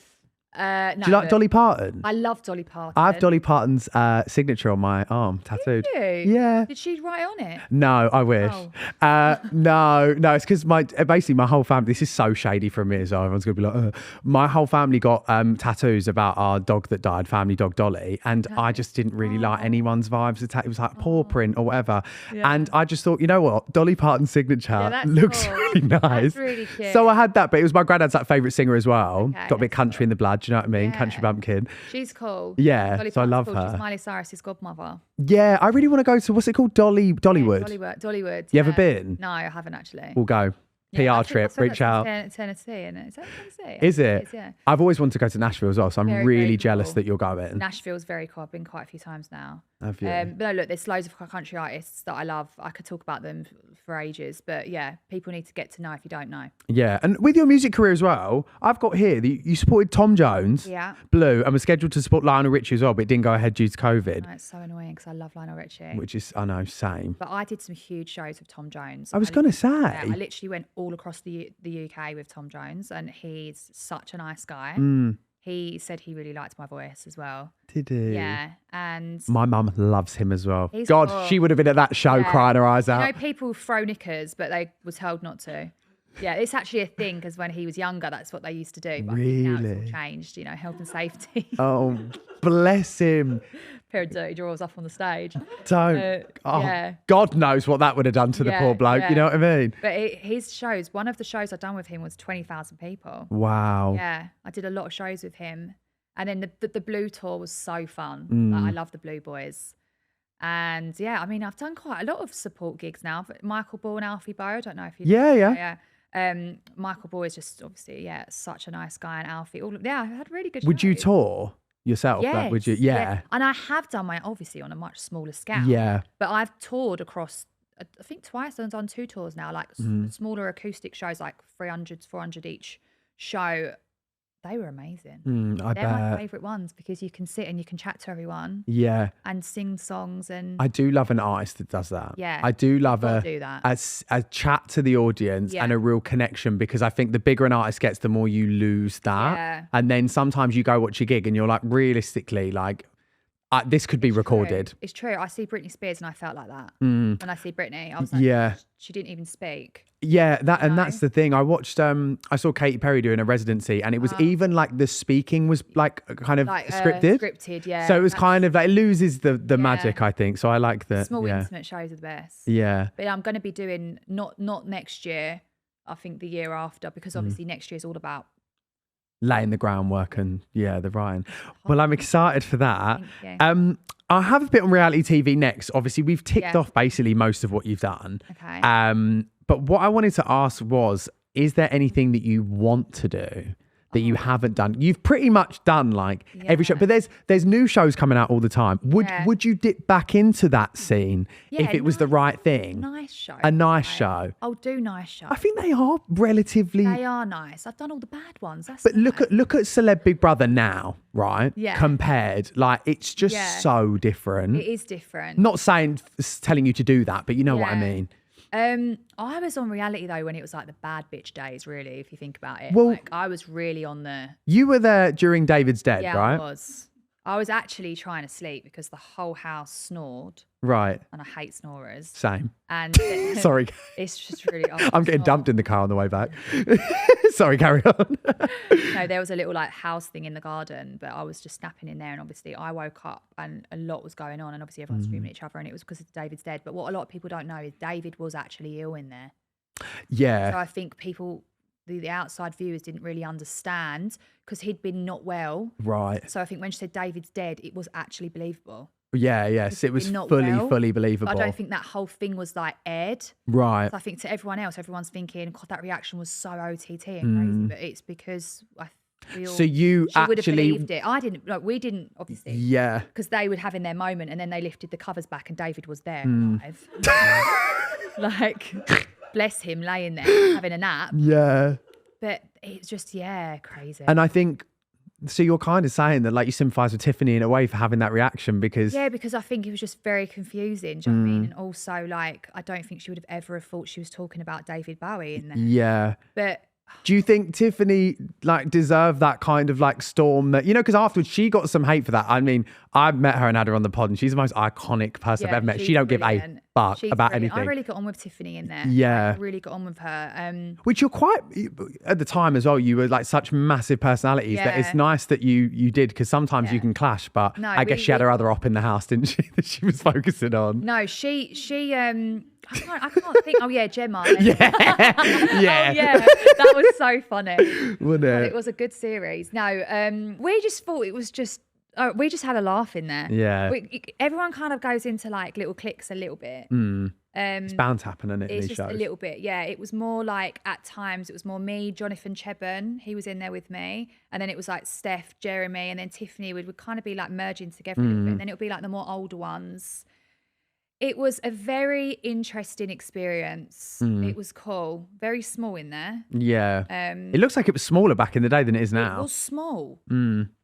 No, do you like Dolly Parton? I love Dolly Parton. I have Dolly Parton's signature on my arm tattooed. Do you? Yeah. Did she write on it? No, I wish. No, it's because basically my whole family, this is so shady from me as well. Everyone's going to be like, my whole family got tattoos about our dog that died, family dog Dolly. And I just didn't really like anyone's vibes. It was like paw print or whatever. Yeah. And I just thought, you know what? Dolly Parton's signature looks really nice. That's really cute. So I had that, but it was my granddad's favourite singer as well. Okay, got a bit country in the blood. Do you know what I mean? Yeah. Country bumpkin. She's cool. Yeah, Dolly so I love cool. her. She's Miley Cyrus's godmother. Yeah, I really want to go to, what's it called? Dollywood. Dollywood. You ever been? No, I haven't actually. We'll go. PR trip, reach out. Tennessee, and is that Tennessee? Is it? Yeah. I've always wanted to go to Nashville as well, so I'm Very, really very jealous cool. that you're going. Nashville's very cool. I've been quite a few times now. Have you? But no, look, there's loads of country artists that I love. I could talk about them for ages, but yeah, people need to get to know if you don't know. Yeah, and with your music career as well, I've got here that you supported Tom Jones, Yeah. Blue, and was scheduled to support Lionel Richie as well, but it didn't go ahead due to COVID, No, it's so annoying because I love Lionel Richie. which is, I know, same. But I did some huge shows with Tom Jones. I was going to say. Yeah, I literally went all across the UK with Tom Jones, and he's such a nice guy. He said he really liked my voice as well. Did he? Yeah, and My mum loves him as well. He's God, cool. she would have been at that show Yeah. crying her eyes you out. know, people throw knickers, but they was told not to. Yeah, it's actually a thing because when he was younger, that's what they used to do. But I think now it's Really? all changed, you know, health and safety. Oh, bless him. Pair of dirty drawers up on the stage. Don't. Yeah. God knows what that would have done to the Yeah, poor bloke. yeah. You know what I mean? But his shows, one of the shows I'd done with him was 20,000 people. Wow. Yeah, I did a lot of shows with him. And then the Blue tour was so fun. Mm. Like, I love the Blue Boys. And yeah, I mean, I've done quite a lot of support gigs now. But Michael Ball and Alfie Bow, I don't know if you Yeah, know. yeah. Michael Ball is just obviously, such a nice guy. And Alfie, I had really good Would you shows. tour yourself? Yes, Like, would you? Yeah. And I have done mine obviously on a much smaller scale. Yeah. But I've toured across, I think twice. I've done 2 tours now, like smaller acoustic shows, like 300, 400 each show. They were amazing. I They're my bet. favourite ones because you can sit and you can chat to everyone Yeah. and sing songs and I do love an artist that does that. Yeah. I do love gotta a, do that. a chat to the audience Yeah. and a real connection, because I think the bigger an artist gets, the more you lose that. Yeah. And then sometimes you go watch a gig and you're like, realistically, like, this could be recorded. True. It's true. I see Britney Spears and I felt like that. When I see Britney, I was like, Yeah. she didn't even speak. Yeah, and know? that's the thing. I watched, I saw Katy Perry doing a residency, and it was even like the speaking was like kind of Like scripted. Scripted, yeah. So it was That's- kind of like, it loses the magic, I think. So I like that. small Yeah. intimate shows are the best. Yeah. But I'm going to be doing not next year. I think the year after, because obviously next year is all about. Laying the groundwork and the writing. Well, I'm excited for that. Thank you. I'll have a bit on reality TV next. Obviously, we've ticked Yeah. off basically most of what you've done. Okay. But what I wanted to ask was, is there anything that you want to do that you haven't done? You've pretty much done like every show, Yeah. but there's new shows coming out all the time. Yeah. Would you dip back into that scene if Yeah, it was the right thing? Nice show. A nice Right. show. I'll do nice shows. I think they are relatively. They are nice. I've done all the bad ones. That's But nice. look at Celeb Big Brother now, right? Yeah. Compared, like, it's just Yeah. so different. It is different. Not saying telling you to do that, but you know what I Yeah. mean. I was on reality though when it was like the bad bitch days, really, if you think about it. Well- Like I was really on the You were there during David's dead, yeah, right? I was. I was actually trying to sleep because the whole house snored, Right. and I hate snorers. Same. And Sorry. it's just really. I'm getting dumped in the car on the way back. Sorry, carry on. No, there was a little like house thing in the garden, but I was just napping in there, and obviously I woke up and a lot was going on, and obviously everyone's screaming at each other, and it was because David's dead. But what a lot of people don't know is David was actually ill in there. So Yeah. I think people, the outside viewers, didn't really understand because he'd been not well. Right. So I think when she said David's dead, it was actually believable. Yeah, yes. It was Not fully well, believable. But I don't think that whole thing was like aired. Right. So I think to everyone else, everyone's thinking, God, that reaction was so OTT and crazy. But it's because we all, So you she would have actually. believed it. I didn't. Like we didn't, obviously. Yeah. Because they would have in their moment, and then they lifted the covers back, and David was there Hmm. live. Like, bless him, laying there having a nap. Yeah. But it's just crazy. And I think. So you're kind of saying that, like, you sympathise with Tiffany in a way for having that reaction because. Yeah, because I think it was just very confusing. Do you know what I mean? And also, like, I don't think she would have ever thought she was talking about David Bowie in there. Yeah. But Do you think Tiffany like deserved that kind of like storm that, you know, because afterwards she got some hate for that. I mean, I met her and had her on the pod and she's the most iconic person I've ever met. she's She don't give a brilliant. fuck She's about brilliant. anything. I really got on with Tiffany in there. Yeah. I really got on with her. Which you're quite, at the time as well, you were like such massive personalities that it's Yeah. nice that you did, because sometimes you Yeah. can clash, but No, I guess she had her other op in the house, didn't she, that she was focusing on. No, she I can't think. Oh yeah, Gemma. Yeah. Oh, Yeah. yeah, that was so funny. Wasn't God, it? it was a good series. No, we just thought it was just we just had a laugh in there. Yeah. Everyone kind of goes into like little cliques a little bit. It's bound to happen, isn't it? It's these just shows. a little bit, yeah. It was more like at times it was more me, Jonathan Chebon, he was in there with me, and then it was like Steph, Jeremy, and then Tiffany would kind of be like merging together a little bit, and then it would be like the more older ones. It was a very interesting experience. It was cool. Very small in there. Yeah. It looks like it was smaller back in the day than it is now. It was small.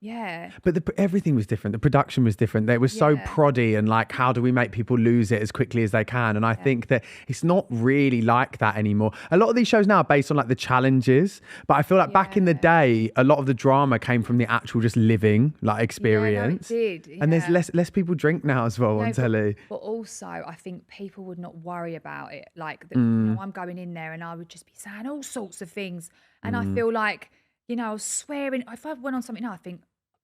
Yeah. But everything was different. The production was different. They were so proddy and like, how do we make people lose it as quickly as they can? And I think that it's not really like that anymore. A lot of these shows now are based on like the challenges, but I feel like back in the day, a lot of the drama came from the actual just living like experience. Yeah, no, it did. And there's less people drink now as well on telly. But also, I think people would not worry about it. Like, you know, I'm going in there and I would just be saying all sorts of things. And I feel like, you know, I was swearing. If I went on something now, I think,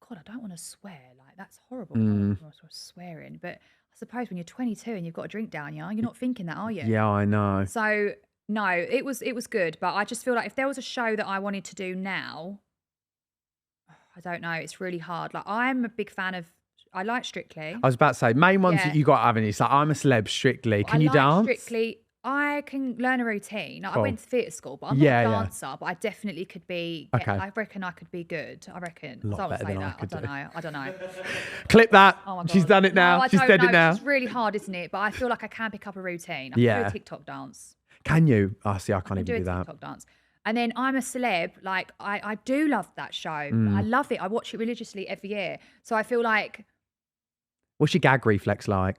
God, I don't want to swear. Like, that's horrible. I don't want to swearing. But I suppose when you're 22 and you've got a drink down you, you're not thinking that, are you? Yeah, I know. So, no, it was good. But I just feel like if there was a show that I wanted to do now, I don't know. It's really hard. Like, I'm a big fan of, I like Strictly. I was about to say, main ones that you got, haven't you? It's like, I'm a celeb, Strictly. Can you dance? Strictly. I can learn a routine. Like, I went to theatre school, but I'm not a dancer. But I definitely could be. Okay. I reckon I could be good. I reckon. A lot I don't better say than I that. could do. I don't know. Clip that. Oh my God. She's done it now. No, She's said it now. It's really hard, isn't it? But I feel like I can pick up a routine. I can do a TikTok dance. Can you? Oh, see, I can't even do a that. TikTok dance. And then I'm a celeb. Like, I do love that show. I love it. I watch it religiously every year. So I feel like. What's your gag reflex like?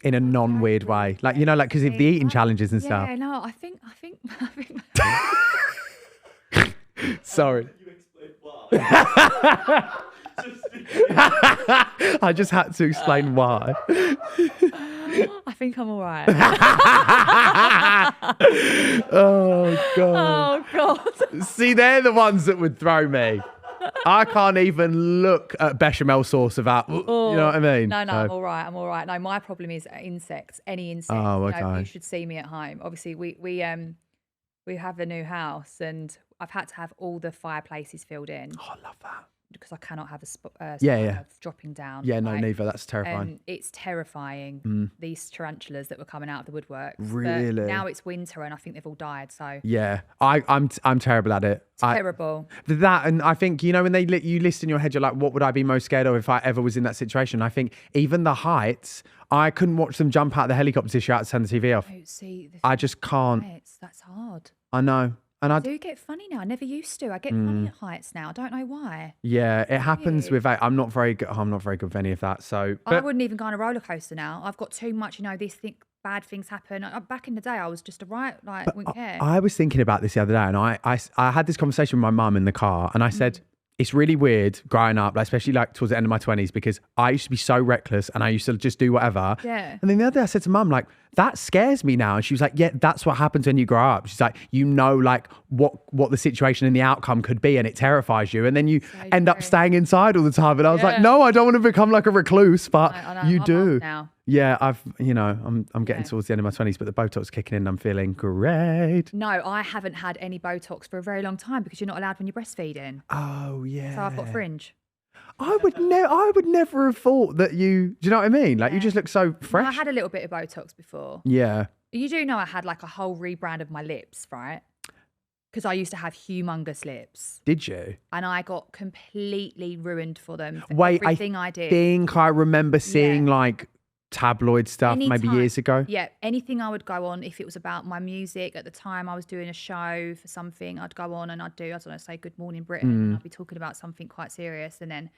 In a non-weird way, like, you know, like, because of the eating challenges and stuff. Yeah, no, I think. Sorry. I just had to explain why. I think I'm all right. Oh God. Oh God. See, they're the ones that would throw me. I can't even look at bechamel sauce without, you know what I mean? No, I'm all right. I'm all right. No, my problem is insects. Any insects. Oh, okay. You know, you should see me at home. Obviously, we have a new house, and I've had to have all the fireplaces filled in. Oh, I love that. Because I cannot have a spot dropping down. Yeah, no, neither. That's terrifying. It's terrifying. These tarantulas that were coming out of the woodwork. Really? But now it's winter, and I think they've all died. So yeah, I'm terrible at it. Terrible. That, and I think, you know, when you list in your head, you're like, what would I be most scared of if I ever was in that situation? I think even the heights, I couldn't watch them jump out of the helicopter issue out to turn the TV off. I just can't. Heights, that's hard. I know. And I do get funny now. I never used to. I get funny at heights now. I don't know why. Yeah, it happens with. I'm not very good. I'm not very good with any of that. So I wouldn't even go on a roller coaster now. I've got too much. You know, bad things happen. Back in the day, I was just wouldn't care. I was thinking about this the other day, and I had this conversation with my mum in the car, and I said, it's really weird growing up, like, especially like towards the end of my 20s, because I used to be so reckless and I used to just do whatever. Yeah. And then the other day I said to mum, like, that scares me now. And she was like, yeah, that's what happens when you grow up. She's like, you know, like what the situation and the outcome could be, and it terrifies you. And then you end up staying inside all the time. And I was like, no, I don't want to become like a recluse, but you do. Now. Yeah, I'm getting towards the end of my 20s, but the Botox kicking in, I'm feeling great. No, I haven't had any Botox for a very long time because you're not allowed when you're breastfeeding. Oh, yeah. So I've got fringe. I would never have thought that do you know what I mean? Like, you just look so fresh. No, I had a little bit of Botox before. Yeah. You do know I had like a whole rebrand of my lips, right? Because I used to have humongous lips. Did you? And I got completely ruined for them. Everything I did. I think I remember seeing like tabloid stuff maybe years ago. Yeah, anything I would go on, if it was about my music at the time, I was doing a show for something, I'd go on and I'd do, I don't know, say Good Morning Britain, and I'd be talking about something quite serious, and then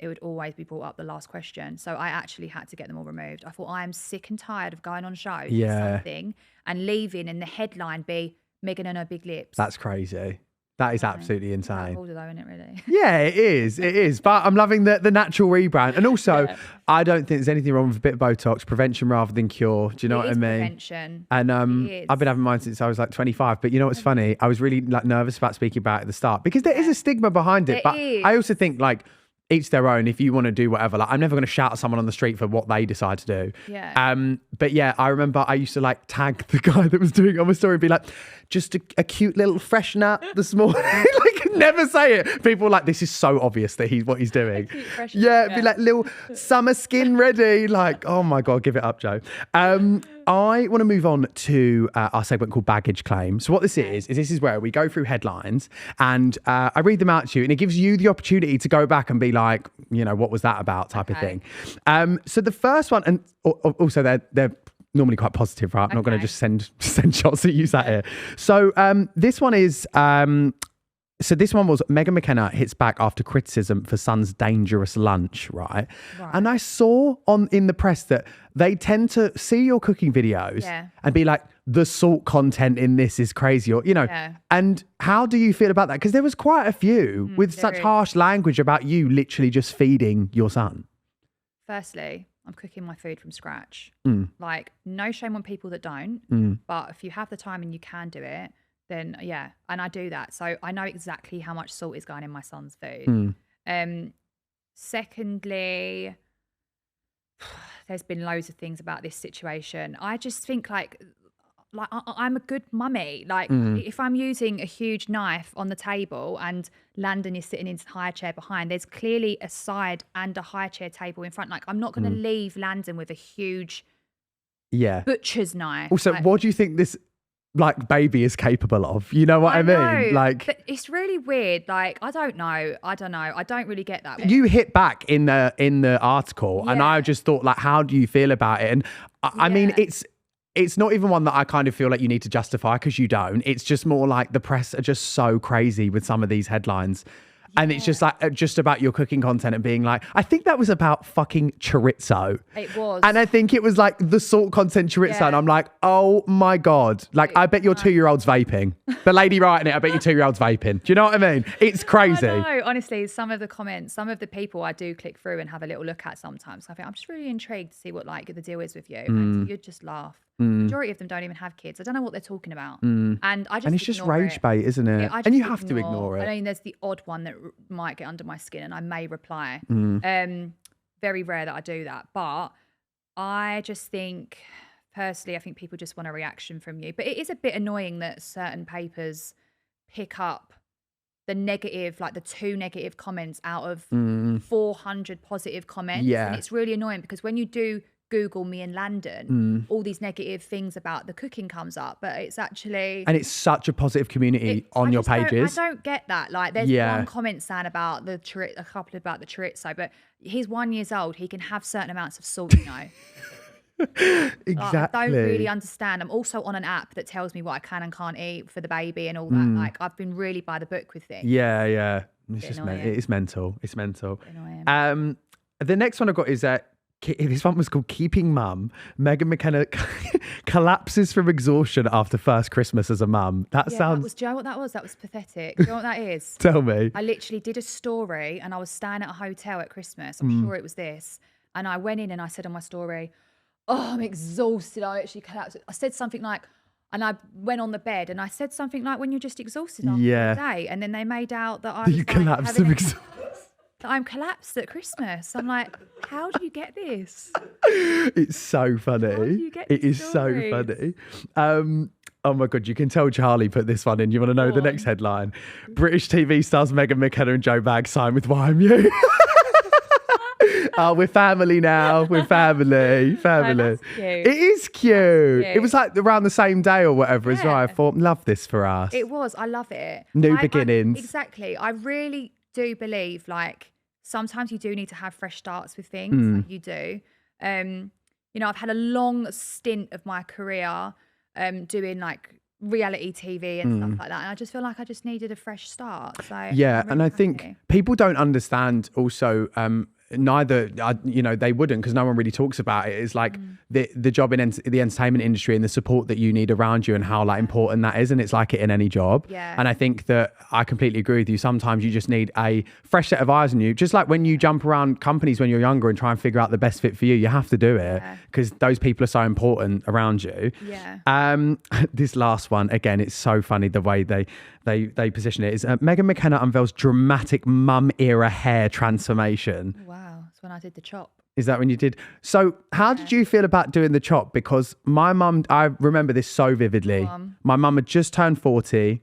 it would always be brought up the last question. So I actually had to get them all removed. I thought, I am sick and tired of going on shows for something and leaving and the headline be Megan and her big lips. That's crazy. That is absolutely insane. Older though, isn't it, really? Yeah, it is. It is. But I'm loving the natural rebrand. And also, I don't think there's anything wrong with a bit of Botox. Prevention rather than cure. Do you know what I mean? Prevention. And I've been having mine since I was like 25. But you know what's funny? I was really like nervous about speaking about it at the start because there is a stigma behind it. But I also think like each their own. If you want to do whatever, like I'm never going to shout at someone on the street for what they decide to do. Yeah. But yeah, I remember I used to like tag the guy that was doing it on my story and be like, just a cute little fresh nut this morning. Like Never say it. People are like, this is so obvious that what he's doing. Yeah, be like little summer skin ready. Like, oh my God, give it up, Joe. I want to move on to our segment called Baggage Claim. So what this is this is where we go through headlines and I read them out to you and it gives you the opportunity to go back and be like, you know, what was that about type of thing. So the first one, and also they're normally quite positive, right? I'm not going to just send shots at you sat here. So this one is... So this one was Meghan McKenna hits back after criticism for son's dangerous lunch, right? And I saw in the press that they tend to see your cooking videos and be like, the salt content in this is crazy, or, you know. And how do you feel about that? Because there was quite a few with such harsh language about you literally just feeding your son. Firstly, I'm cooking my food from scratch. Like, no shame on people that don't, but if you have the time and you can do it, then and I do that. So I know exactly how much salt is going in my son's food. Secondly, there's been loads of things about this situation. I just think like I'm a good mummy. Like if I'm using a huge knife on the table and Landon is sitting in his high chair behind, there's clearly a side and a high chair table in front. Like I'm not going to leave Landon with a huge butcher's knife. Also, what do you think this like baby is capable of? You know what I mean? Like, but it's really weird. Like, I don't know. I don't really get that. You hit back in the article and I just thought like, how do you feel about it? And I mean, it's not even one that I kind of feel like you need to justify because you don't. It's just more like the press are just so crazy with some of these headlines. And it's just like, just about your cooking content and being like, I think that was about fucking chorizo. It was. And I think it was like the salt content chorizo. And I'm like, oh my God. Like, I bet your 2-year-old's vaping. The lady writing it, I bet your 2-year-old's vaping. Do you know what I mean? It's crazy. No, honestly, some of the comments, some of the people I do click through and have a little look at sometimes. I think I'm just really intrigued to see what like the deal is with you. And you'd just laugh. The majority of them don't even have kids. I don't know what they're talking about. And it's just rage bait, isn't it? And you have to ignore it. I mean, there's the odd one that might get under my skin and I may reply. Very rare that I do that. But I just think, personally, I think people just want a reaction from you. But it is a bit annoying that certain papers pick up the negative, like the 2 negative comments out of 400 positive comments. And it's really annoying because when you do Google me and Landon, all these negative things about the cooking comes up, but it's actually... And it's such a positive community on your pages. I don't get that. Like there's one comment saying about a couple about the chorizo, but he's 1 year old. He can have certain amounts of salt, you know. Exactly. Like, I don't really understand. I'm also on an app that tells me what I can and can't eat for the baby and all that. Like I've been really by the book with things. Yeah. It's just it's mental. It's mental. The next one I've got is this one was called Keeping Mum. Meghan McKenna collapses from exhaustion after first Christmas as a mum. That sounds... do you know what that was? That was pathetic. Do you know what that is? Tell me. I literally did a story and I was staying at a hotel at Christmas. I'm sure it was this. And I went in and I said on my story, oh, I'm exhausted. I actually collapsed. I said something like, and I went on the bed and I said something like, when you're just exhausted after the day. And then they made out that I was collapsed from exhaustion. I'm collapsed at Christmas. I'm like, how do you get this? It's so funny. How do you get it is stories? So funny. Oh my God, you can tell Charlie put this one in. You want to know the next headline? British TV stars Meghan McKenna and Joe Bagg sign with YMU. Oh, we're family now. We're family. Oh, that's cute. It is cute. It was like around the same day or whatever as well. I thought, love this for us. It was. I love it. New beginnings. Exactly. I really do believe like sometimes you do need to have fresh starts with things. Like you do. You know, I've had a long stint of my career doing like reality TV and stuff like that. And I just feel like I just needed a fresh start. So yeah, and I think people don't understand also neither, you know, they wouldn't because no one really talks about it. It's like the job in the entertainment industry and the support that you need around you and how like important that is. And it's like it in any job. Yeah. And I think that I completely agree with you. Sometimes you just need a fresh set of eyes on you. Just like when you jump around companies when you're younger and try and figure out the best fit for you, you have to do it because those people are so important around you. Yeah. This last one, again, it's so funny the way they position it is Meghan McKenna unveils dramatic mum era hair transformation. Wow. That's when I did the chop. Is that when you did? So how did you feel about doing the chop? Because my mum, I remember this so vividly. My mum had just turned 40.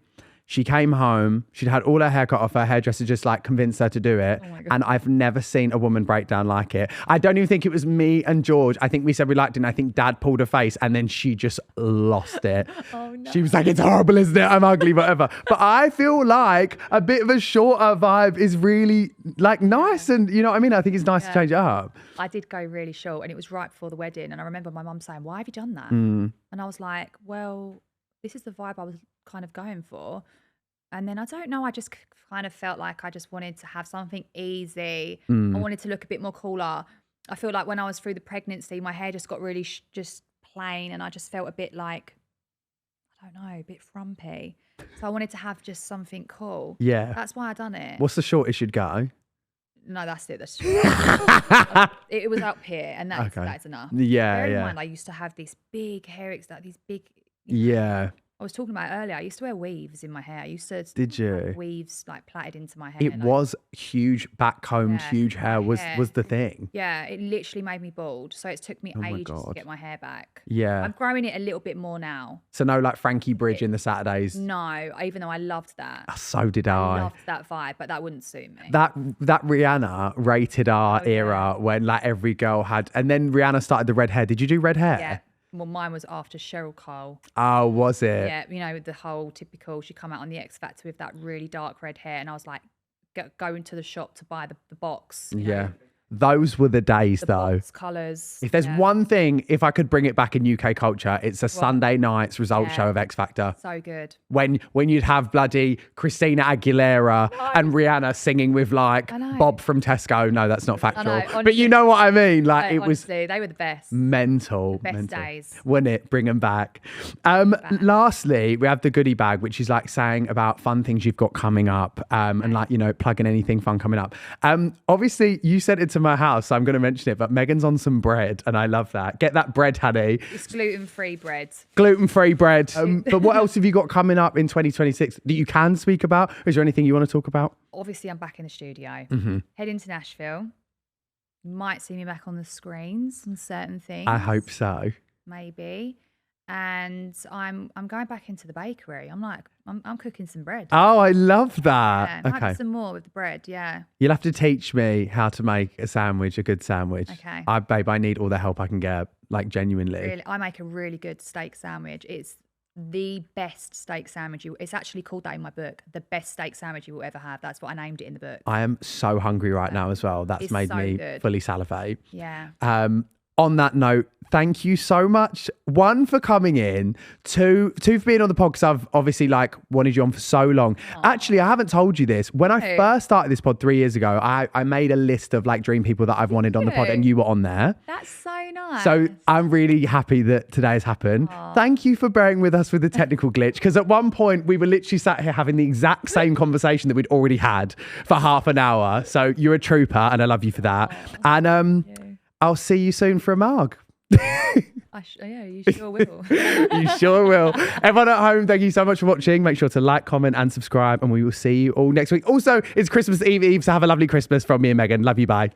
She came home. She'd had all her hair cut off. Her hairdresser just like convinced her to do it. Oh my God. And I've never seen a woman break down like it. I don't even think it was me and George. I think we said we liked it. And I think Dad pulled her face and then she just lost it. Oh, no. She was like, it's horrible, isn't it? I'm ugly, whatever. But I feel like a bit of a shorter vibe is really like nice. And you know what I mean? I think it's nice to change it up. I did go really short and it was right before the wedding. And I remember my mum saying, why have you done that? Mm. And I was like, well, this is the vibe I was kind of going for. And then I don't know, I just kind of felt like I just wanted to have something easy. I wanted to look a bit more cooler. I feel like when I was through the pregnancy, my hair just got really just plain and I just felt a bit like, I don't know, a bit frumpy. So I wanted to have just something cool. Yeah. That's why I done it. What's the shortest you'd go? No, that's it. That's it was up here and that's enough. Yeah, Bear in mind, I used to have these big hair, these big... Yeah. I was talking about it earlier. I used to wear weaves in my hair. I used to Did you? have weaves like plaited into my hair. It was huge, backcombed, huge hair was the thing. Yeah, it literally made me bald. So it took me ages to get my hair back. Yeah. I'm growing it a little bit more now. So no like Frankie Bridge in the Saturdays? No, even though I loved that. Oh, so did I. I loved that vibe, but that wouldn't suit me. That Rihanna rated our era when like every girl had, and then Rihanna started the red hair. Did you do red hair? Yeah. Well, mine was after Cheryl Cole. Oh, was it? Yeah, you know, the whole typical, she come out on the X Factor with that really dark red hair. And I was like, going to the shop to buy the box. Yeah. Those were the days, though. Box colours. If there's one thing, if I could bring it back in UK culture, it's a Sunday night's result show of X Factor. So good. When you'd have bloody Christina Aguilera and Rihanna singing with like Bob from Tesco. No, that's not factual. Honestly, but you know what I mean? Like it was honestly, they were the best. mental. Best days. Wasn't it? Bring them back. Lastly, we have the goodie bag, which is like saying about fun things you've got coming up and like, you know, plugging anything fun coming up. Obviously, you sent it to my house, so I'm going to mention it, but Megan's on some bread and I love that. Get that bread, honey. It's gluten-free bread. Gluten-free bread. But what else have you got coming up in 2026 that you can speak about? Is there anything you want to talk about? Obviously, I'm back in the studio. Heading to Nashville. You might see me back on the screens on certain things. I hope so. Maybe. And I'm going back into the bakery. I'm cooking some bread. Oh, I love that. Yeah, might be some more with the bread. Yeah. You'll have to teach me how to make a sandwich, a good sandwich. Okay. I need all the help I can get, like genuinely. Really, I make a really good steak sandwich. It's the best steak sandwich. It's actually called that in my book. The best steak sandwich you will ever have. That's what I named it in the book. I am so hungry right now as well. That's made me fully salivate. Yeah. On that note, thank you so much. One, for coming in. Two for being on the pod, because I've obviously like wanted you on for so long. Aww. Actually, I haven't told you this. When I first started this pod 3 years ago, I made a list of like dream people that I've wanted on the pod and you were on there. That's so nice. So I'm really happy that today has happened. Aww. Thank you for bearing with us with the technical glitch, because at one point we were literally sat here having the exact same conversation that we'd already had for half an hour. So you're a trooper and I love you for that. Aww. And I'll see you soon for a mug. Yeah, you sure will. You sure will. Everyone at home, thank you so much for watching. Make sure to like, comment and subscribe, and we will see you all next week. Also, it's Christmas Eve, so have a lovely Christmas from me and Megan. Love you, bye.